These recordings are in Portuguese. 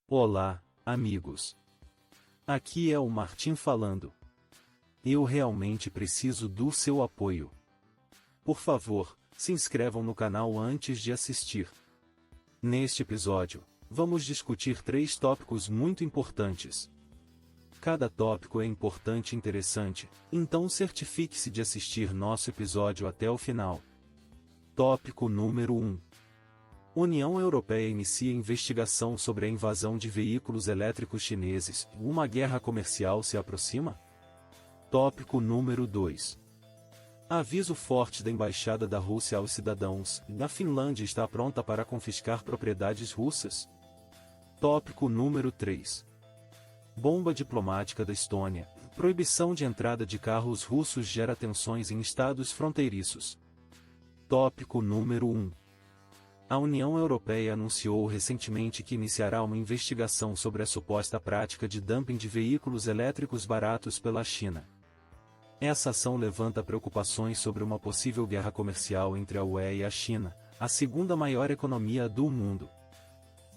Olá, amigos. Aqui é o Martim falando. Eu realmente preciso do seu apoio. Por favor, se inscrevam no canal antes de assistir. Neste episódio, vamos discutir 3 tópicos muito importantes. Cada tópico é importante e interessante, então certifique-se de assistir nosso episódio até o final. Tópico número 1. União Europeia inicia investigação sobre a invasão de veículos elétricos chineses. Uma guerra comercial se aproxima? Tópico número 2. Aviso forte da Embaixada da Rússia aos cidadãos. A Finlândia está pronta para confiscar propriedades russas? Tópico número 3. Bomba diplomática da Estônia. Proibição de entrada de carros russos gera tensões em estados fronteiriços. Tópico número 1. A União Europeia anunciou recentemente que iniciará uma investigação sobre a suposta prática de dumping de veículos elétricos baratos pela China. Essa ação levanta preocupações sobre uma possível guerra comercial entre a UE e a China, a segunda maior economia do mundo.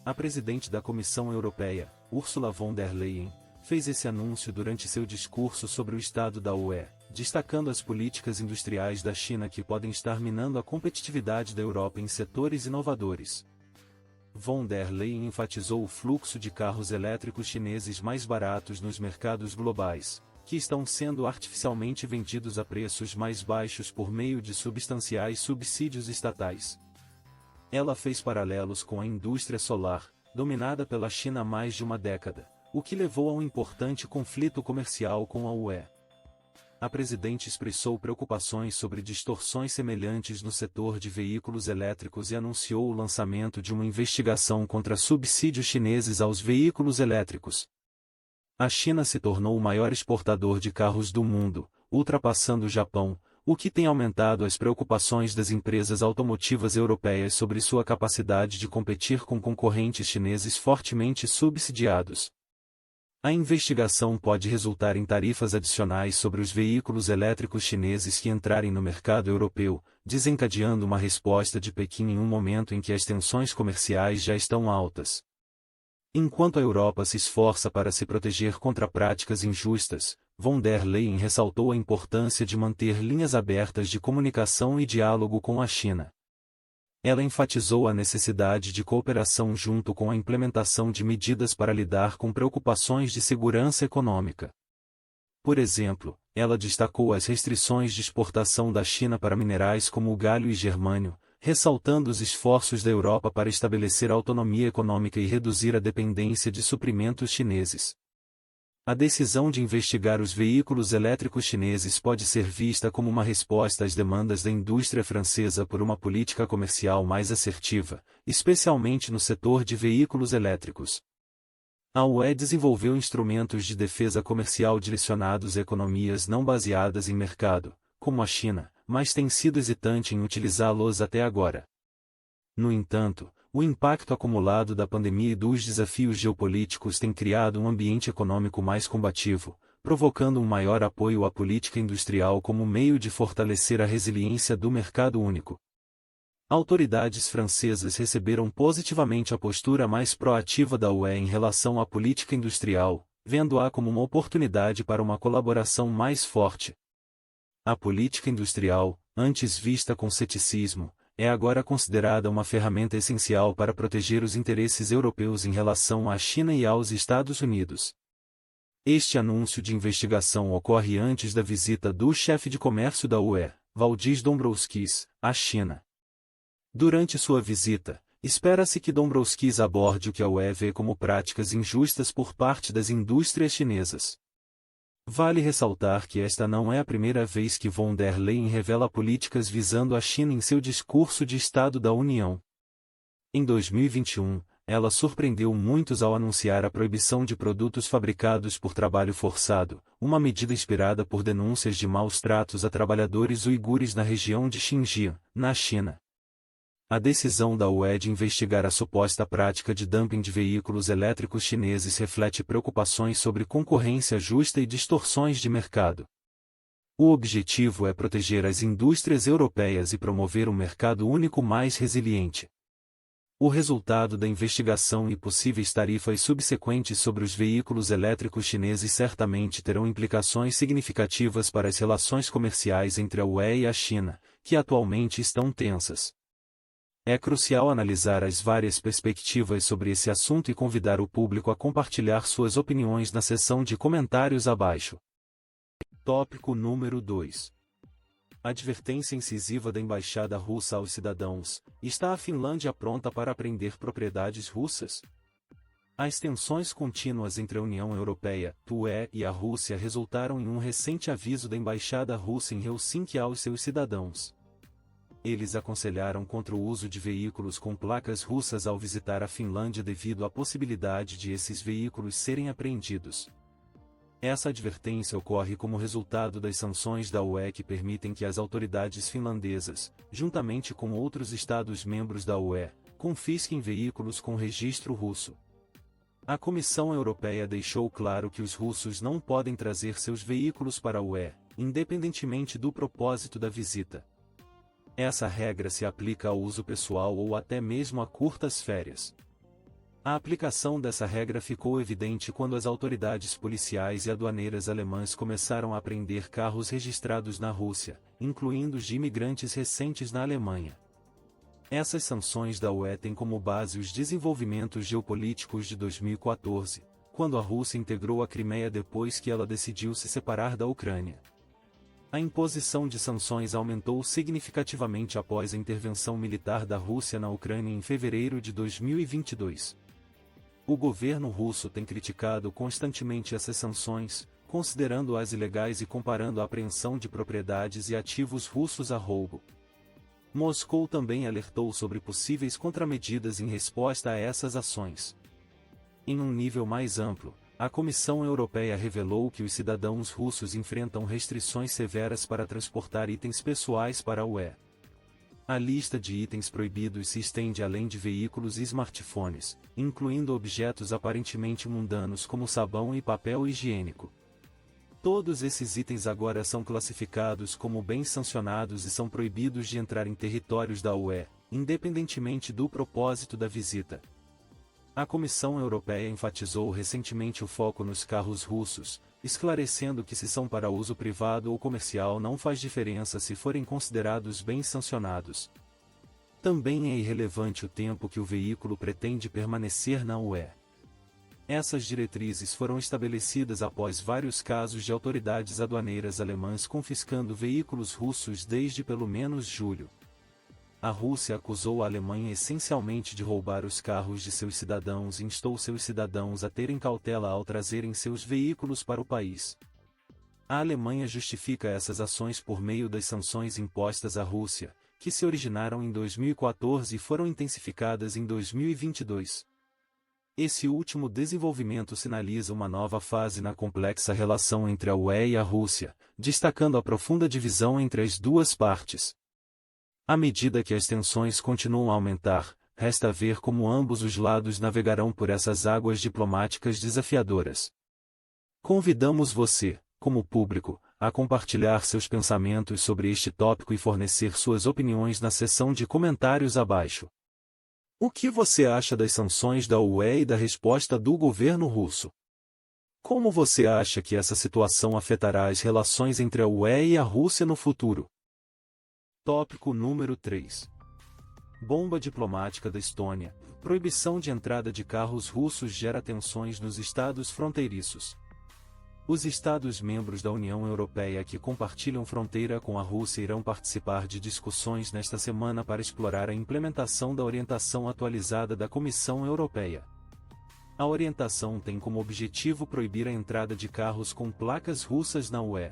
A presidente da Comissão Europeia, Ursula von der Leyen, fez esse anúncio durante seu discurso sobre o estado da UE, destacando as políticas industriais da China que podem estar minando a competitividade da Europa em setores inovadores. Von der Leyen enfatizou o fluxo de carros elétricos chineses mais baratos nos mercados globais, que estão sendo artificialmente vendidos a preços mais baixos por meio de substanciais subsídios estatais. Ela fez paralelos com a indústria solar, dominada pela China há mais de uma década, o que levou a um importante conflito comercial com a UE. A presidente expressou preocupações sobre distorções semelhantes no setor de veículos elétricos e anunciou o lançamento de uma investigação contra subsídios chineses aos veículos elétricos. A China se tornou o maior exportador de carros do mundo, ultrapassando o Japão, o que tem aumentado as preocupações das empresas automotivas europeias sobre sua capacidade de competir com concorrentes chineses fortemente subsidiados. A investigação pode resultar em tarifas adicionais sobre os veículos elétricos chineses que entrarem no mercado europeu, desencadeando uma resposta de Pequim em um momento em que as tensões comerciais já estão altas. Enquanto a Europa se esforça para se proteger contra práticas injustas, von der Leyen ressaltou a importância de manter linhas abertas de comunicação e diálogo com a China. Ela enfatizou a necessidade de cooperação junto com a implementação de medidas para lidar com preocupações de segurança econômica. Por exemplo, ela destacou as restrições de exportação da China para minerais como o galho e germânio, ressaltando os esforços da Europa para estabelecer autonomia econômica e reduzir a dependência de suprimentos chineses. A decisão de investigar os veículos elétricos chineses pode ser vista como uma resposta às demandas da indústria francesa por uma política comercial mais assertiva, especialmente no setor de veículos elétricos. A UE desenvolveu instrumentos de defesa comercial direcionados a economias não baseadas em mercado, como a China, mas tem sido hesitante em utilizá-los até agora. No entanto, o impacto acumulado da pandemia e dos desafios geopolíticos tem criado um ambiente econômico mais combativo, provocando um maior apoio à política industrial como meio de fortalecer a resiliência do mercado único. Autoridades francesas receberam positivamente a postura mais proativa da UE em relação à política industrial, vendo-a como uma oportunidade para uma colaboração mais forte. A política industrial, antes vista com ceticismo, é agora considerada uma ferramenta essencial para proteger os interesses europeus em relação à China e aos Estados Unidos. Este anúncio de investigação ocorre antes da visita do chefe de comércio da UE, Valdis Dombrovskis, à China. Durante sua visita, espera-se que Dombrovskis aborde o que a UE vê como práticas injustas por parte das indústrias chinesas. Vale ressaltar que esta não é a primeira vez que von der Leyen revela políticas visando a China em seu discurso de Estado da União. Em 2021, ela surpreendeu muitos ao anunciar a proibição de produtos fabricados por trabalho forçado, uma medida inspirada por denúncias de maus tratos a trabalhadores uigures na região de Xinjiang, na China. A decisão da UE de investigar a suposta prática de dumping de veículos elétricos chineses reflete preocupações sobre concorrência justa e distorções de mercado. O objetivo é proteger as indústrias europeias e promover um mercado único mais resiliente. O resultado da investigação e possíveis tarifas subsequentes sobre os veículos elétricos chineses certamente terão implicações significativas para as relações comerciais entre a UE e a China, que atualmente estão tensas. É crucial analisar as várias perspectivas sobre esse assunto e convidar o público a compartilhar suas opiniões na seção de comentários abaixo. Tópico número 2. Advertência incisiva da Embaixada Russa aos cidadãos: está a Finlândia pronta para apreender propriedades russas? As tensões contínuas entre a União Europeia, UE, e a Rússia resultaram em um recente aviso da Embaixada Russa em Helsinki aos seus cidadãos. Eles aconselharam contra o uso de veículos com placas russas ao visitar a Finlândia devido à possibilidade de esses veículos serem apreendidos. Essa advertência ocorre como resultado das sanções da UE que permitem que as autoridades finlandesas, juntamente com outros Estados-membros da UE, confisquem veículos com registro russo. A Comissão Europeia deixou claro que os russos não podem trazer seus veículos para a UE, independentemente do propósito da visita. Essa regra se aplica ao uso pessoal ou até mesmo a curtas férias. A aplicação dessa regra ficou evidente quando as autoridades policiais e aduaneiras alemãs começaram a apreender carros registrados na Rússia, incluindo os de imigrantes recentes na Alemanha. Essas sanções da UE têm como base os desenvolvimentos geopolíticos de 2014, quando a Rússia integrou a Crimeia depois que ela decidiu se separar da Ucrânia. A imposição de sanções aumentou significativamente após a intervenção militar da Rússia na Ucrânia em fevereiro de 2022. O governo russo tem criticado constantemente essas sanções, considerando-as ilegais e comparando a apreensão de propriedades e ativos russos a roubo. Moscou também alertou sobre possíveis contramedidas em resposta a essas ações. Em um nível mais amplo, a Comissão Europeia revelou que os cidadãos russos enfrentam restrições severas para transportar itens pessoais para a UE. A lista de itens proibidos se estende além de veículos e smartphones, incluindo objetos aparentemente mundanos como sabão e papel higiênico. Todos esses itens agora são classificados como bens sancionados e são proibidos de entrar em territórios da UE, independentemente do propósito da visita. A Comissão Europeia enfatizou recentemente o foco nos carros russos, esclarecendo que se são para uso privado ou comercial não faz diferença se forem considerados bens sancionados. Também é irrelevante o tempo que o veículo pretende permanecer na UE. Essas diretrizes foram estabelecidas após vários casos de autoridades aduaneiras alemãs confiscando veículos russos desde pelo menos julho. A Rússia acusou a Alemanha essencialmente de roubar os carros de seus cidadãos e instou seus cidadãos a terem cautela ao trazerem seus veículos para o país. A Alemanha justifica essas ações por meio das sanções impostas à Rússia, que se originaram em 2014 e foram intensificadas em 2022. Esse último desenvolvimento sinaliza uma nova fase na complexa relação entre a UE e a Rússia, destacando a profunda divisão entre as duas partes. À medida que as tensões continuam a aumentar, resta ver como ambos os lados navegarão por essas águas diplomáticas desafiadoras. Convidamos você, como público, a compartilhar seus pensamentos sobre este tópico e fornecer suas opiniões na seção de comentários abaixo. O que você acha das sanções da UE e da resposta do governo russo? Como você acha que essa situação afetará as relações entre a UE e a Rússia no futuro? Tópico número 3. Bomba diplomática da Estônia. Proibição de entrada de carros russos gera tensões nos estados fronteiriços. Os Estados-membros da União Europeia que compartilham fronteira com a Rússia irão participar de discussões nesta semana para explorar a implementação da orientação atualizada da Comissão Europeia. A orientação tem como objetivo proibir a entrada de carros com placas russas na UE.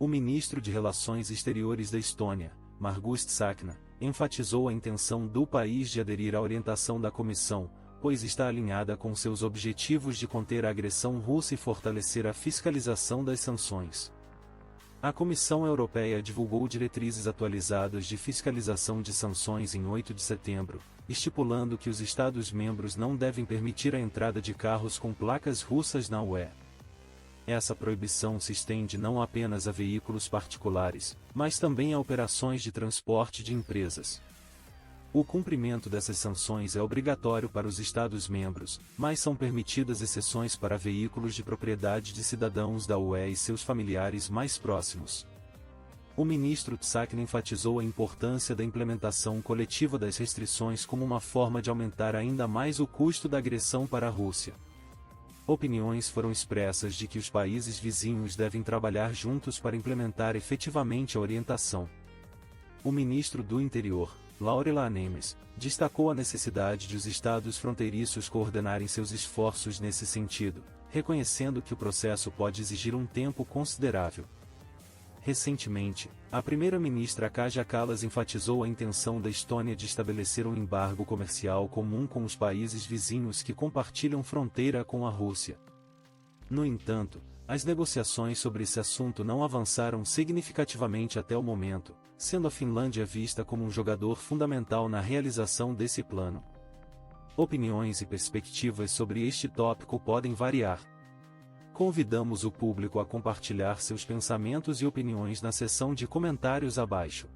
O ministro de Relações Exteriores da Estônia, Margus Tsakna, enfatizou a intenção do país de aderir à orientação da Comissão, pois está alinhada com seus objetivos de conter a agressão russa e fortalecer a fiscalização das sanções. A Comissão Europeia divulgou diretrizes atualizadas de fiscalização de sanções em 8 de setembro, estipulando que os Estados-membros não devem permitir a entrada de carros com placas russas na UE. Essa proibição se estende não apenas a veículos particulares, mas também a operações de transporte de empresas. O cumprimento dessas sanções é obrigatório para os Estados-membros, mas são permitidas exceções para veículos de propriedade de cidadãos da UE e seus familiares mais próximos. O ministro Psaki enfatizou a importância da implementação coletiva das restrições como uma forma de aumentar ainda mais o custo da agressão para a Rússia. Opiniões foram expressas de que os países vizinhos devem trabalhar juntos para implementar efetivamente a orientação. O ministro do Interior, Laurila Nemes, destacou a necessidade de os estados fronteiriços coordenarem seus esforços nesse sentido, reconhecendo que o processo pode exigir um tempo considerável. Recentemente, a primeira-ministra Kaja Kallas enfatizou a intenção da Estônia de estabelecer um embargo comercial comum com os países vizinhos que compartilham fronteira com a Rússia. No entanto, as negociações sobre esse assunto não avançaram significativamente até o momento, sendo a Finlândia vista como um jogador fundamental na realização desse plano. Opiniões e perspectivas sobre este tópico podem variar. Convidamos o público a compartilhar seus pensamentos e opiniões na seção de comentários abaixo.